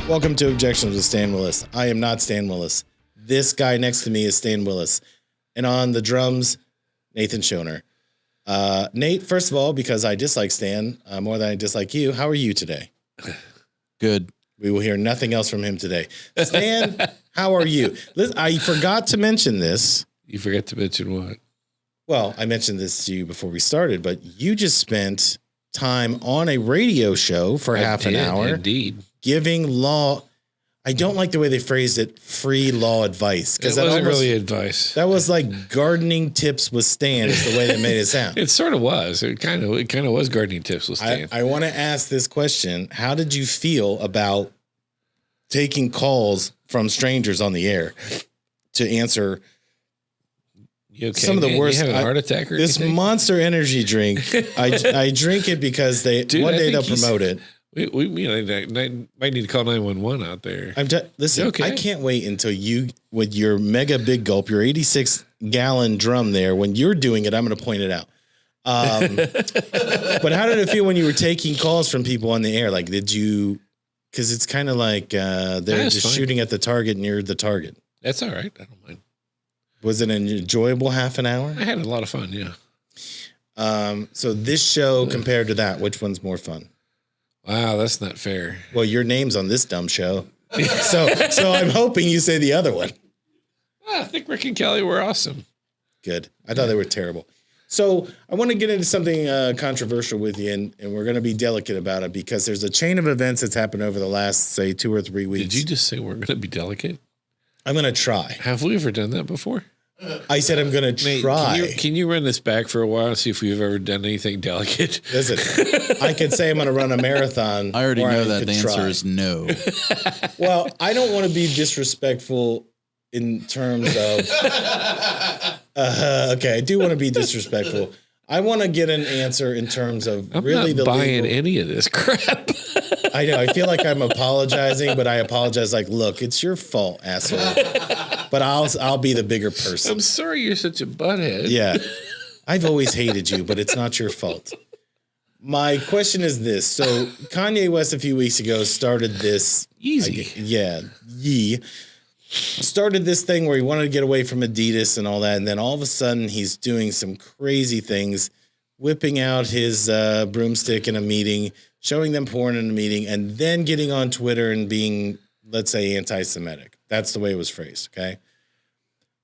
Welcome to Objections with Stan Willis. I am not Stan Willis. This guy next to me is Stan Willis. And on the drums, Nathan Schoner. Nate, first of all, because I dislike Stan more than I dislike you, how are you today? Good. We will hear nothing else from him today. Stan, how are you? Listen, I forgot to mention this. You forgot to mention what? Well, I mentioned this to you before we started, but you just spent time on a radio show for half an hour. Indeed. Giving law, I don't like the way they phrased it, free law advice. Because that wasn't really advice. That was like gardening tips with Stan is the way they made it sound. It sort of was. It kind of was gardening tips with Stan. I want to ask this question. How did you feel about taking calls from strangers on the air to answer some of the worst? You have a heart attack or this anything? Monster Energy drink, I drink it because one day they'll promote it. We might need to call 911 out there. Listen, okay. I can't wait until you, with your mega big gulp, your 86-gallon drum there, when you're doing it, I'm going to point it out. But how did it feel when you were taking calls from people on the air? Like, did you, because it's kind of like they're just shooting at the target and you're the target. That's all right. I don't mind. Was it an enjoyable half an hour? I had a lot of fun, yeah. So this show compared to that, which one's more fun? Wow, that's not fair. Well, your name's on this dumb show. so I'm hoping you say the other one. I think Rick and Kelly were awesome. Good. I thought they were terrible. So I want to get into something controversial with you, and we're going to be delicate about it because there's a chain of events that's happened over the last, say, 2 or 3 weeks. Did you just say we're going to be delicate? I'm going to try. Have we ever done that before? I said I'm going to try. Can you run this back for a while and see if we've ever done anything delicate? Listen, I could say I'm going to run a marathon. I already know that the answer is no. Well, I don't want to be disrespectful in terms of... okay, I do want to be disrespectful. I want to get an answer in terms of I'm really not buying any of this crap. I know. I feel like I'm apologizing, but I apologize like, look, it's your fault, asshole. But I'll be the bigger person. I'm sorry you're such a butthead. Yeah. I've always hated you, but it's not your fault. My question is this. So Kanye West a few weeks ago started this. Started this thing where he wanted to get away from Adidas and all that. And then all of a sudden he's doing some crazy things, whipping out his broomstick in a meeting, showing them porn in a meeting, and then getting on Twitter and being, let's say, anti-Semitic. That's the way it was phrased, okay?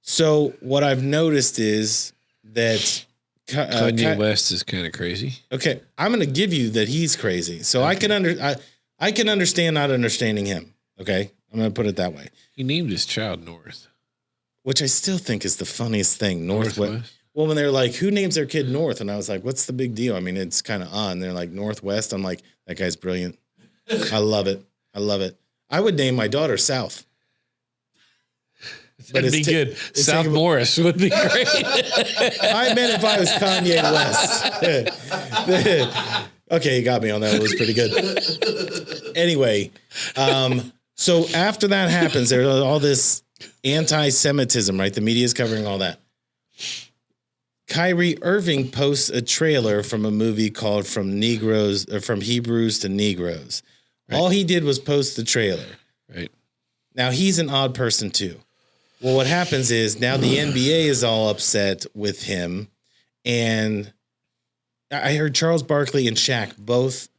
So what I've noticed is that... Kanye West is kind of crazy. Okay, I'm going to give you that he's crazy. So okay. I can understand not understanding him, okay? I'm going to put it that way. He named his child North. Which I still think is the funniest thing. Northwest. Well, when they're like, who names their kid North? And I was like, what's the big deal? I mean, it's kind of odd. And they're like, Northwest. I'm like, that guy's brilliant. I love it. I love it. I would name my daughter South. That'd be good. South Morris would be great. I meant if I was Kanye West. Okay, you got me on that. It was pretty good. Anyway, so after that happens, there's all this anti-Semitism, right? The media is covering all that. Kyrie Irving posts a trailer from a movie called From Hebrews to Negroes. Right. All he did was post the trailer. Right. Now, he's an odd person, too. Well, what happens is now the NBA is all upset with him. And I heard Charles Barkley and Shaq both,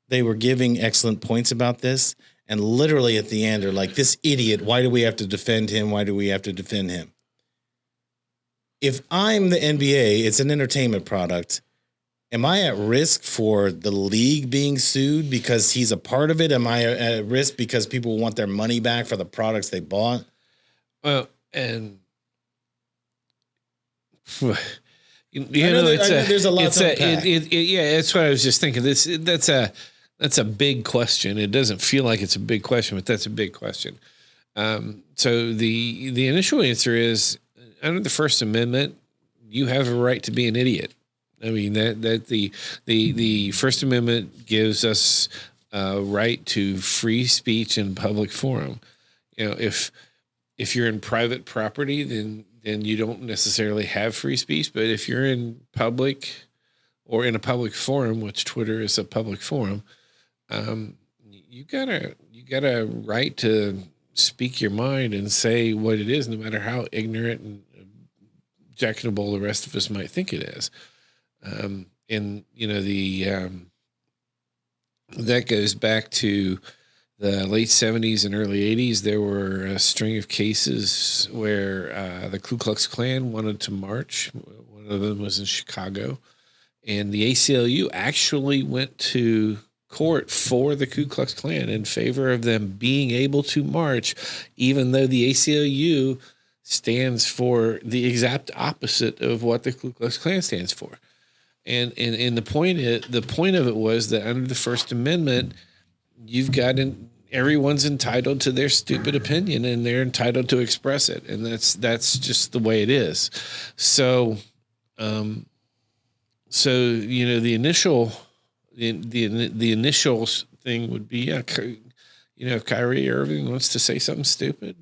they were giving excellent points about this. And literally at the end are like, this idiot, why do we have to defend him? Why do we have to defend him? If I'm the NBA, it's an entertainment product. Am I at risk for the league being sued because he's a part of it? Am I at risk because people want their money back for the products they bought? Well, and there's a lot to unpack. Yeah, that's what I was just thinking. That's a big question. It doesn't feel like it's a big question, but that's a big question. So the initial answer is, under the First Amendment, you have a right to be an idiot. I mean that the First Amendment gives us a right to free speech in public forum. You know, if you're in private property, then you don't necessarily have free speech. But if you're in public or in a public forum, which Twitter is a public forum, you got a right to speak your mind and say what it is, no matter how ignorant and objectionable the rest of us might think it is. And that goes back to the late 70s and early 80s. There were a string of cases where the Ku Klux Klan wanted to march. One of them was in Chicago, and the ACLU actually went to court for the Ku Klux Klan in favor of them being able to march, even though the ACLU stands for the exact opposite of what the Ku Klux Klan stands for. And the point of it was that under the First Amendment, you've got everyone's entitled to their stupid opinion, and they're entitled to express it, and that's just the way it is. So, the initial thing would be, if Kyrie Irving wants to say something stupid,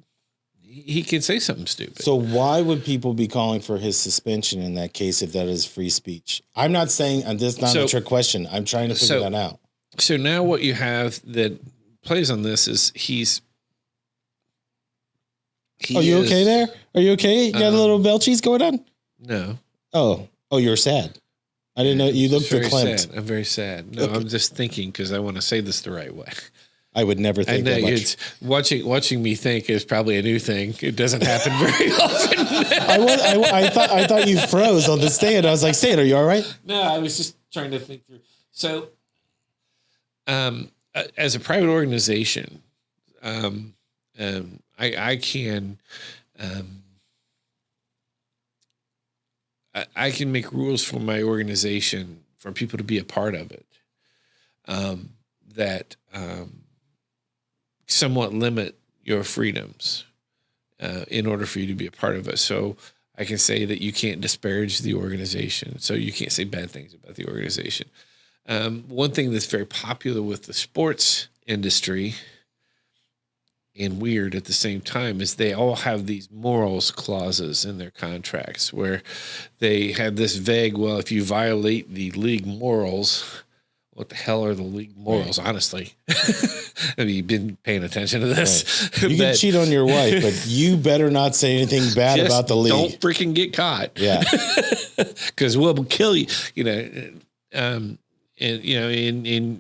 he can say something stupid. So why would people be calling for his suspension in that case if that is free speech? I'm not saying this is not a trick question. I'm trying to figure that out. So now what you have that plays on this is Are you okay there? Are you okay? You got a little belchies going on? No. Oh, you're sad. I didn't know you looked verklempt. Sad. I'm very sad. No, okay. I'm just thinking because I want to say this the right way. I would never think that much. Watching me think is probably a new thing. It doesn't happen very often. I thought you froze on the stand. I was like, Stan, are you all right? No, I was just trying to think through. So, as a private organization, I can make rules for my organization for people to be a part of it. That somewhat limit your freedoms in order for you to be a part of it. So I can say that you can't disparage the organization. So you can't say bad things about the organization. One thing that's very popular with the sports industry and weird at the same time is they all have these morals clauses in their contracts where they have this vague, well, if you violate the league morals, what the hell are the league morals, right. Honestly? Have you been paying attention to this? Right. You can cheat on your wife, but you better not say anything bad about the league. Don't freaking get caught. Yeah. Because we'll kill you. And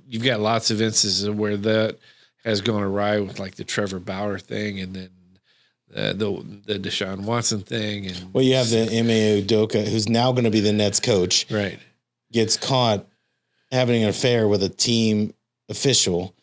you've got lots of instances where that has gone awry with like the Trevor Bauer thing, and then the Deshaun Watson thing. And you have the Ime Udoka, who's now going to be the Nets coach. Right. Gets caught having an affair with a team official,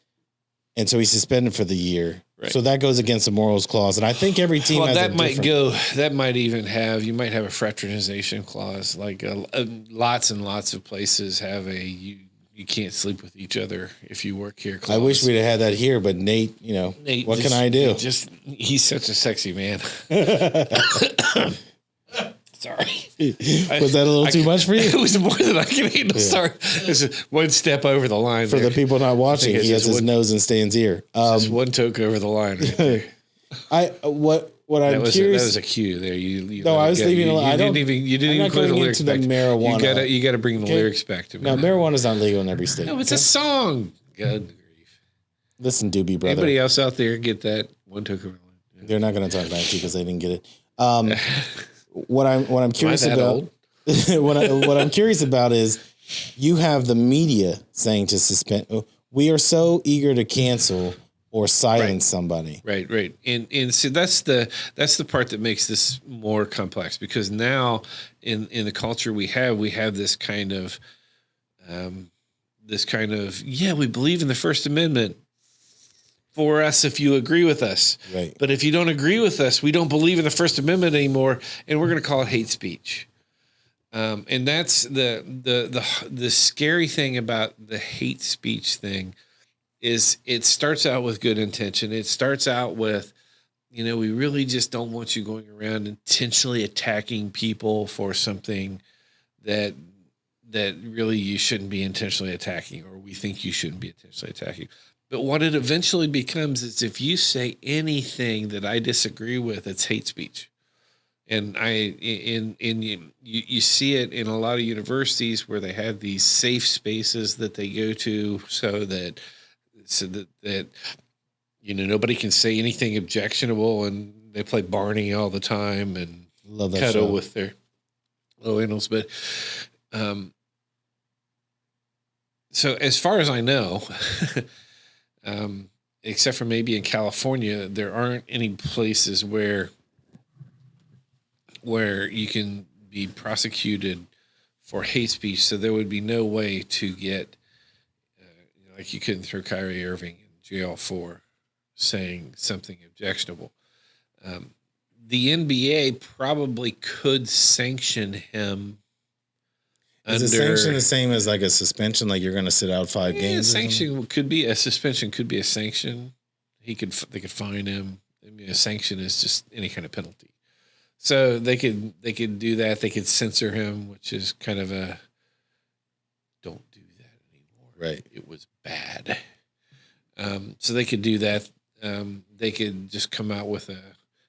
and so he's suspended for the year. Right. So that goes against the morals clause, and I think every team has that might go. That might even have. You might have a fraternization clause. Like lots and lots of places have a you can't sleep with each other if you work here clause. I wish we'd have had that here, but Nate, what can I do? He's such a sexy man. Sorry. Was that a little too much for you? It was more than I can handle. Yeah. Sorry. It's one step over the line. For the people not watching, he has his nose in Stan's ear. Just one toke over the line right there. I'm curious. That was a cue there. I was leaving alone. You didn't even include the lyrics back. Marijuana. You got to bring the lyrics back to me. No, marijuana's not legal in every state. No, it's a song. Good grief. Listen, Doobie Brother. Anybody else out there get that one toke over the line? Yeah. They're not going to talk back to you because they didn't get it. What I'm curious about, what I'm curious about is you have the media saying to suspend. We are so eager to cancel or silence somebody. Right. And so that's the part that makes this more complex, because now in the culture we have this kind of we believe in the First Amendment for us if you agree with us. Right. But if you don't agree with us, we don't believe in the First Amendment anymore, and we're going to call it hate speech. And that's the scary thing about the hate speech thing is it starts out with good intention. It starts out with, we really just don't want you going around intentionally attacking people for something that really you shouldn't be intentionally attacking, or we think you shouldn't be intentionally attacking. But what it eventually becomes is if you say anything that I disagree with, it's hate speech. And you see it in a lot of universities where they have these safe spaces that they go to so that so that nobody can say anything objectionable, and they play Barney all the time and Love that cuddle show. with their little animals. But so as far as I know, except for maybe in California, there aren't any places where you can be prosecuted for hate speech. So there would be no way to get, like you couldn't throw Kyrie Irving in jail for saying something objectionable. The NBA probably could sanction him. Is a sanction the same as like a suspension? Like you're going to sit out 5 games? Sanction could be a suspension, could be a sanction. They could fine him. I mean, a sanction is just any kind of penalty. So they could do that. They could censor him, which is kind of a don't do that anymore. Right. It was bad. So they could do that. They could just come out with a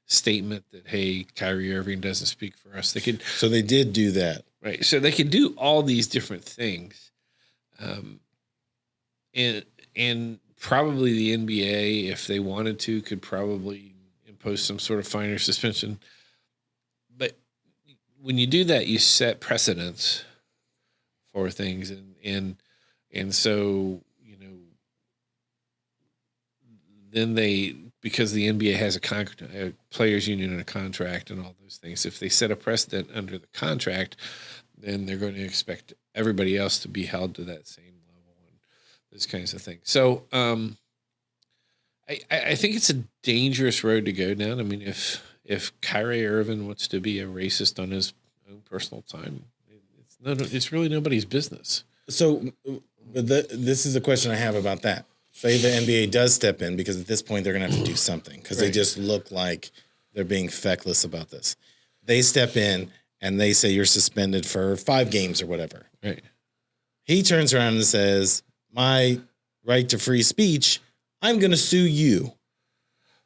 statement that, hey, Kyrie Irving doesn't speak for us. They could. So they did do that. Right. So they could do all these different things. And probably the NBA, if they wanted to, could probably impose some sort of fine or suspension. But when you do that, you set precedents for things. And so, then because the NBA has a players union and a contract and all those things, if they set a precedent under the contract, then they're going to expect everybody else to be held to that same level and those kinds of things. So I think it's a dangerous road to go down. I mean, if Kyrie Irving wants to be a racist on his own personal time, it's really nobody's business. So this is the question I have about that. Say the NBA does step in, because at this point they're going to have to do something, because they just look like they're being feckless about this. They step in and they say you're suspended for 5 games or whatever. Right. He turns around and says, my right to free speech, I'm going to sue you.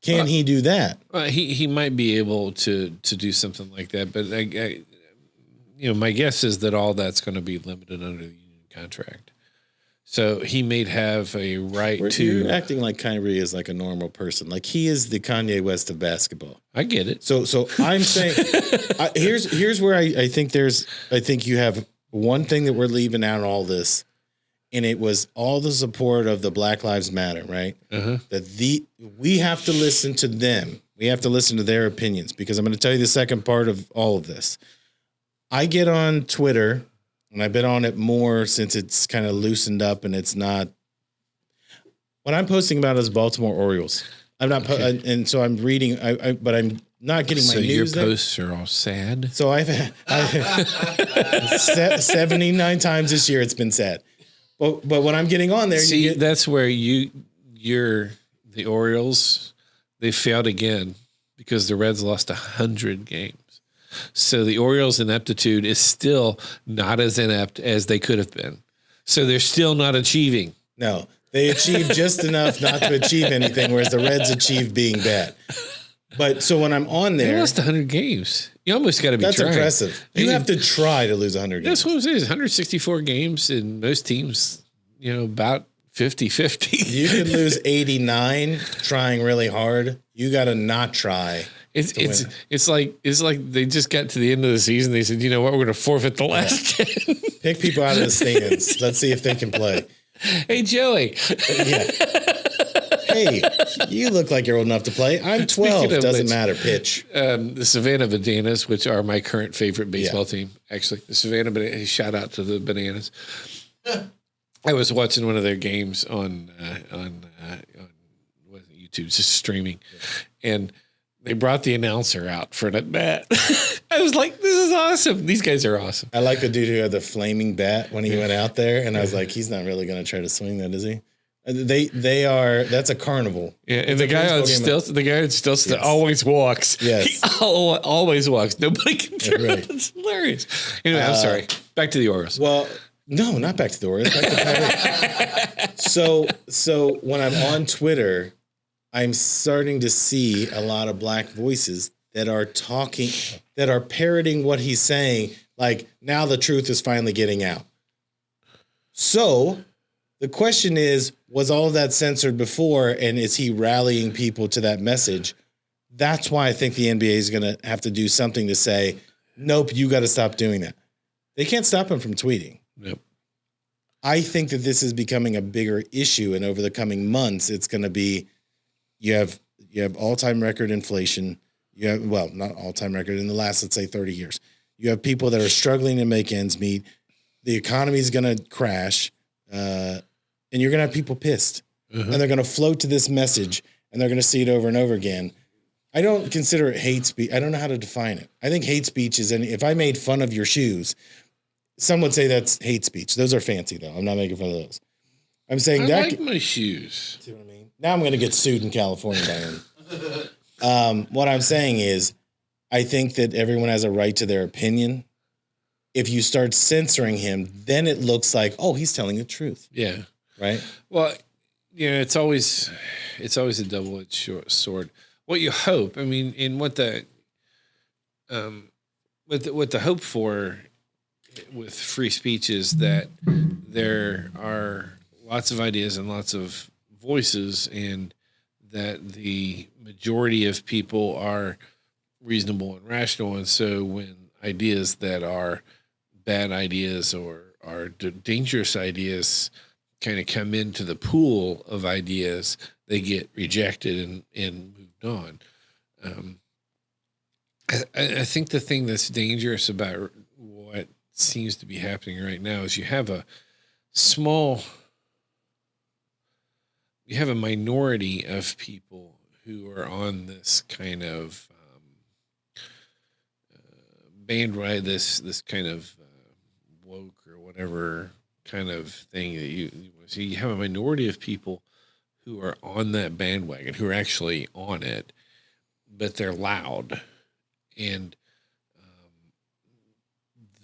Can he do that? He might be able to do something like that, but my guess is that all that's going to be limited under the union contract. So he may have a right to. You're acting like Kyrie is like a normal person. Like he is the Kanye West of basketball. I get it. So I'm saying, here's where I think you have one thing that we're leaving out in all this, and it was all the support of the Black Lives Matter, right? Uh-huh. That we have to listen to them. We have to listen to their opinions, because I'm going to tell you the second part of all of this. I get on Twitter. And I've been on it more since it's kind of loosened up, and it's not. What I'm posting about is Baltimore Orioles. I'm not, and so I'm reading. But I'm not getting my news. So your posts are all sad. So I've 79 times this year it's been sad. But when I'm getting on there, see, that's where the Orioles, they failed again because the Reds lost 100 games. So the Orioles' ineptitude is still not as inept as they could have been. So they're still not achieving. No, they achieved just enough not to achieve anything, whereas the Reds achieved being bad. But so when I'm on there, they lost 100 games. You almost got to be that's trying. Impressive. You have to try to lose 100 games. That's what I'm saying. 164 games, and most teams, about 50-50. You could lose 89 trying really hard. You got to not try. It's like they just got to the end of the season. They said, you know what, we're going to forfeit the last 10. Pick people out of the stands. Let's see if they can play. Hey, Joey. Yeah. Hey, you look like you're old enough to play. I'm 12. Doesn't matter. Pitch. The Savannah Bananas, which are my current favorite baseball team, actually. The Savannah Bananas. Shout out to the Bananas. I was watching one of their games on YouTube, just streaming, and they brought the announcer out for an at-bat. I was like, this is awesome. These guys are awesome. I like the dude who had the flaming bat when he went out there, and I was like, he's not really going to try to swing that, is he? That's a carnival. Yeah, and the guy on stilts, yes. Always walks. Yes. He always walks. Nobody can turn right. It's hilarious. Anyway, I'm sorry. Back to the Orioles. Well, no, not back to the Orioles. Back to Kyrie. So when I'm on Twitter, I'm starting to see a lot of black voices that are parroting what he's saying. Like, now the truth is finally getting out. So The question is, was all of that censored before, and is he rallying people to that message? That's why I think the NBA is going to have to do something to say, nope, you got to stop doing that. They can't stop him from tweeting. Yep. I think that this is becoming a bigger issue, and over the coming months, it's going to be you have all-time record inflation. You have, well, not all-time record in the last, let's say, 30 years. You have people that are struggling to make ends meet. The economy is going to crash. And you're going to have people pissed, and they're going to float to this message, and they're going to see it over and over again. I don't consider it hate speech. I don't know how to define it. I think hate speech is if I made fun of your shoes, some would say that's hate speech. Those are fancy though. I'm not making fun of those. I'm saying I that like my shoes. See what I mean? Now I'm going to get sued in California by him. What I'm saying is, I think that everyone has a right to their opinion. If you start censoring him, then it looks like, oh, he's telling the truth. Yeah. Right. Well, it's always a double-edged sword. What you hope, I mean, in what the hope for with free speech is that there are lots of ideas and lots of voices, and that the majority of people are reasonable and rational. And so when ideas that are bad ideas or are dangerous ideas kind of come into the pool of ideas, they get rejected and moved on. I think the thing that's dangerous about what seems to be happening right now is you have a minority of people who are on this kind of bandwagon, this kind of woke or whatever kind of thing that you see. You have a minority of people who are on that bandwagon, who are actually on it, but they're loud, and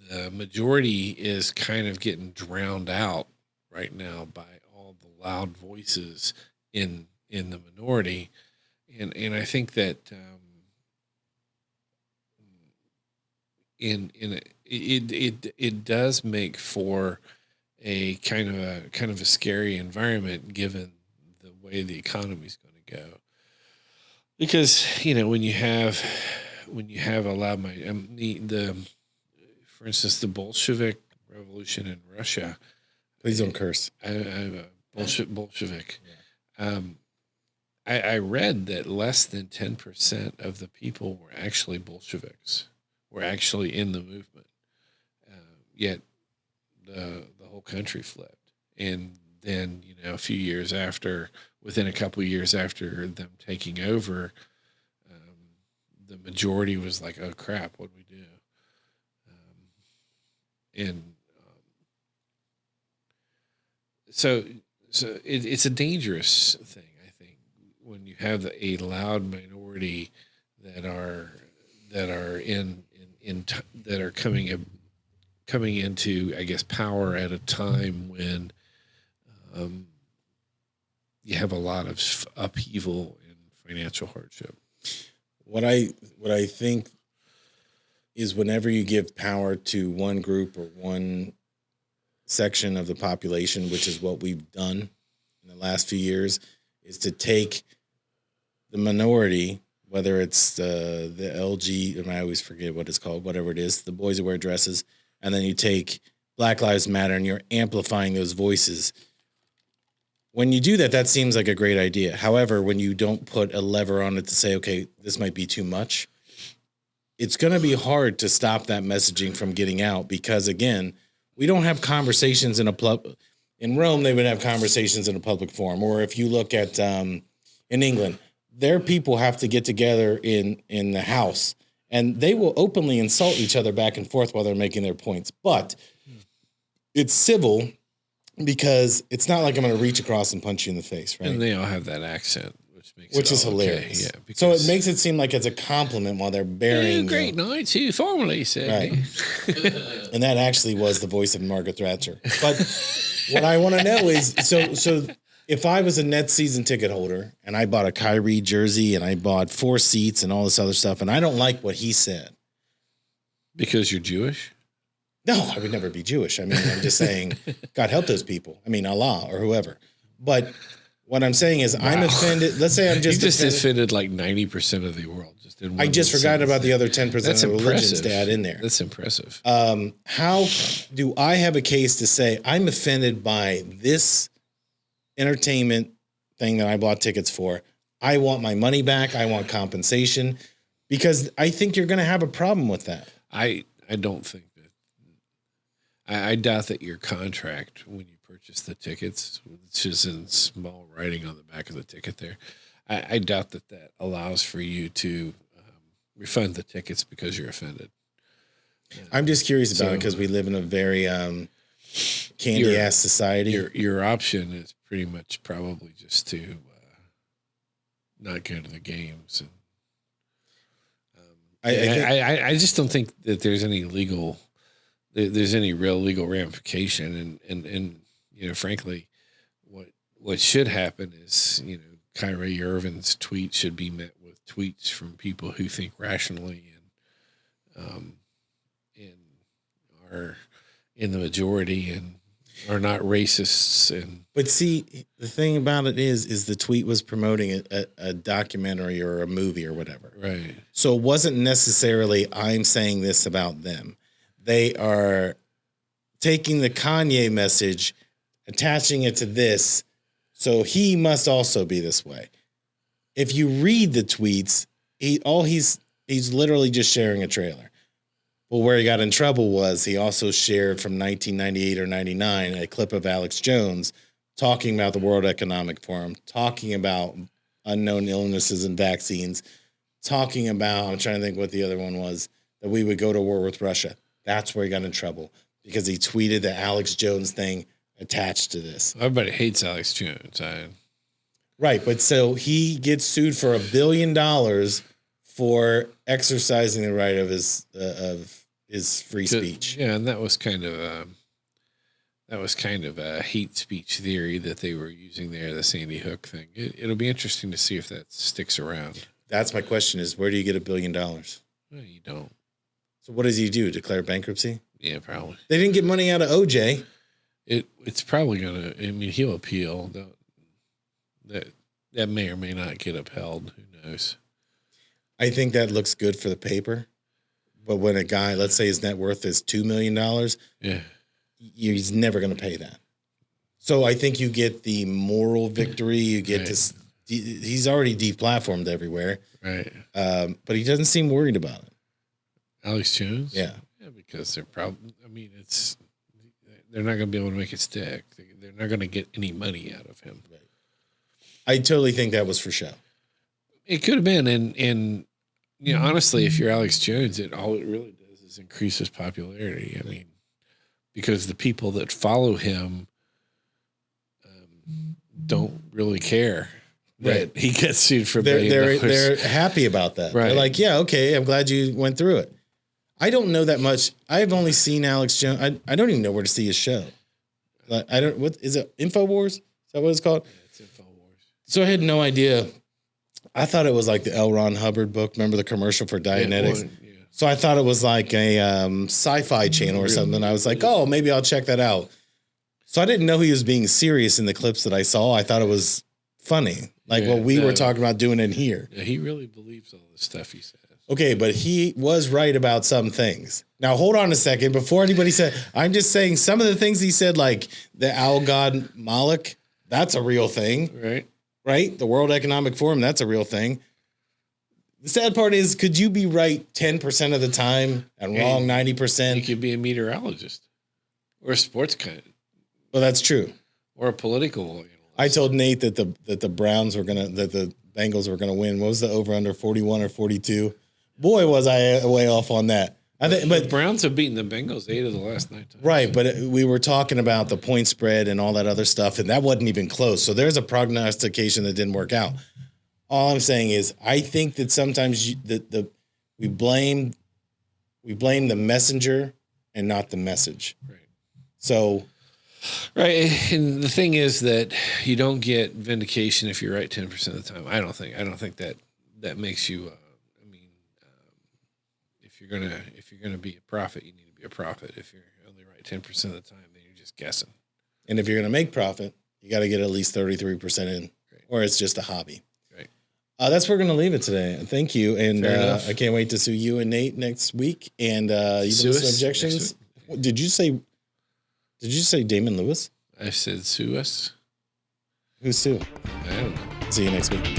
the majority is kind of getting drowned out right now by all the loud voices in the minority, and I think that it does make for a kind of a scary environment given the way the economy is going to go. Because when you have a loud for instance, the Bolshevik revolution in Russia. Please don't curse. I'm a Bolshevik. Yeah. I read that less than 10% of the people were actually Bolsheviks, were actually in the movement. Yet the whole country flipped. And then, within a couple of years after them taking over, the majority was like, oh crap, what do we do? So it's a dangerous thing, I think, when you have a loud minority that are coming into, I guess, power at a time when you have a lot of upheaval and financial hardship. What I think is whenever you give power to one group or one section of the population, which is what we've done in the last few years, is to take the minority, whether it's the LG, I always forget what it's called, whatever it is, the boys who wear dresses, and then you take Black Lives Matter and you're amplifying those voices. When you do that, that seems like a great idea. However, when you don't put a lever on it to say, okay, this might be too much, it's going to be hard to stop that messaging from getting out because, again, we don't have conversations in in Rome, they would have conversations in a public forum. Or if you look at in England, their people have to get together in the house, and they will openly insult each other back and forth while they're making their points. But it's civil because it's not like I'm going to reach across and punch you in the face, right? And they all have that accent, which is hilarious. Okay. Yeah, so it makes it seem like it's a compliment while they're burying. Great night to you, formally said. Right. And that actually was the voice of Margaret Thatcher. But what I want to know is, so if I was a Nets season ticket holder and I bought a Kyrie jersey and I bought 4 seats and all this other stuff, and I don't like what he said. Because you're Jewish? No, I would never be Jewish. I mean, I'm just saying, God help those people. I mean, Allah or whoever. But what I'm saying is, I'm offended. Let's say I'm just you just offended like 90% of the world. I just forgot about the other 10% of religions to add in there. That's impressive. How do I have a case to say I'm offended by this entertainment thing that I bought tickets for? I want my money back. I want compensation, because I think you're going to have a problem with that. I don't think that. I doubt that your contract, when you purchase the tickets, which is in small writing on the back of the ticket there, I doubt that allows for you to refund the tickets because you're offended. I'm just curious about it because we live in a very candy-ass society. Your option is pretty much probably just to not go to the games. And I just don't think that there's any real legal ramification. And you know, frankly, what should happen is, you know, Kyrie Irving's tweet should be met with tweets from people who think rationally and are in the majority and are not racists. But see, the thing about it is the tweet was promoting a documentary or a movie or whatever. Right. So it wasn't necessarily I'm saying this about them. They are taking the Kanye message, attaching it to this, so he must also be this way. If you read the tweets, he's literally just sharing a trailer. Well, where he got in trouble was he also shared from 1998 or 99 a clip of Alex Jones talking about the World Economic Forum, talking about unknown illnesses and vaccines, talking about, I'm trying to think what the other one was, that we would go to war with Russia. That's where he got in trouble, because he tweeted the Alex Jones thing attached to this. Everybody hates Alex Jones. Right, but so he gets sued for $1 billion for exercising the right of his free speech. Yeah, and that was kind of a hate speech theory that they were using there, the Sandy Hook thing. It'll be interesting to see if that sticks around. That's my question: is where do you get $1 billion? Well, you don't. So what does he do? Declare bankruptcy? Yeah, probably. They didn't get money out of OJ. It's probably gonna. I mean, he'll appeal. That may or may not get upheld. Who knows? I think that looks good for the paper. But when a guy, let's say his net worth is $2 million, yeah, he's never going to pay that. So I think you get the moral victory. You get this. He's already deplatformed everywhere, right? But he doesn't seem worried about it. Alex Jones, yeah, because they're probably. I mean, they're not going to be able to make it stick. They're not going to get any money out of him. Right. I totally think that was for show. It could have been, and you know, honestly, if you're Alex Jones, all it really does is increase his popularity. I mean, because the people that follow him don't really care that he gets sued for $1 billion. They're happy about that. Right. They're like, yeah, okay, I'm glad you went through it. I don't know that much. I've only seen Alex Jones. I don't even know where to see his show. What is it? InfoWars? Is that what it's called? Yeah, it's InfoWars. So I had no idea. I thought it was like the L. Ron Hubbard book. Remember the commercial for Dianetics? Yeah. So I thought it was like a sci-fi channel or something. I was like, oh, maybe I'll check that out. So I didn't know he was being serious in the clips that I saw. I thought it was funny, like what we were talking about doing in here. Yeah, he really believes all the stuff he says. Okay, but he was right about some things. Now, hold on a second. Before anybody said, I'm just saying some of the things he said, like the owl god Moloch, that's a real thing. Right? The World Economic Forum, that's a real thing. The sad part is, could you be right 10% of the time and wrong 90%? You could be a meteorologist or a sports kind. Well, that's true. Or a political analyst. I told Nate that the Bengals were gonna win. What was the over under 41 or 42? Boy, was I way off on that. But the Browns have beaten the Bengals 8 of the last 9 times. Right, but we were talking about the point spread and all that other stuff, and that wasn't even close. So there's a prognostication that didn't work out. All I'm saying is, I think that sometimes we blame the messenger and not the message. Right. So. Right, and the thing is that you don't get vindication if you're right 10% of the time. I don't think that makes you. If you're gonna be a prophet, you need to be be a profit. If you're only right 10% of the time, then you're just guessing. And if you're going to make profit, you got to get at least 33% in, or it's just a hobby. Right. That's where we're going to leave it today. Thank you. And Fair I can't wait to sue you and Nate next week. And you Sue listen to us Objections. next Did you say Damon Lewis? I said sue us. Who's Sue? I don't know. See you next week.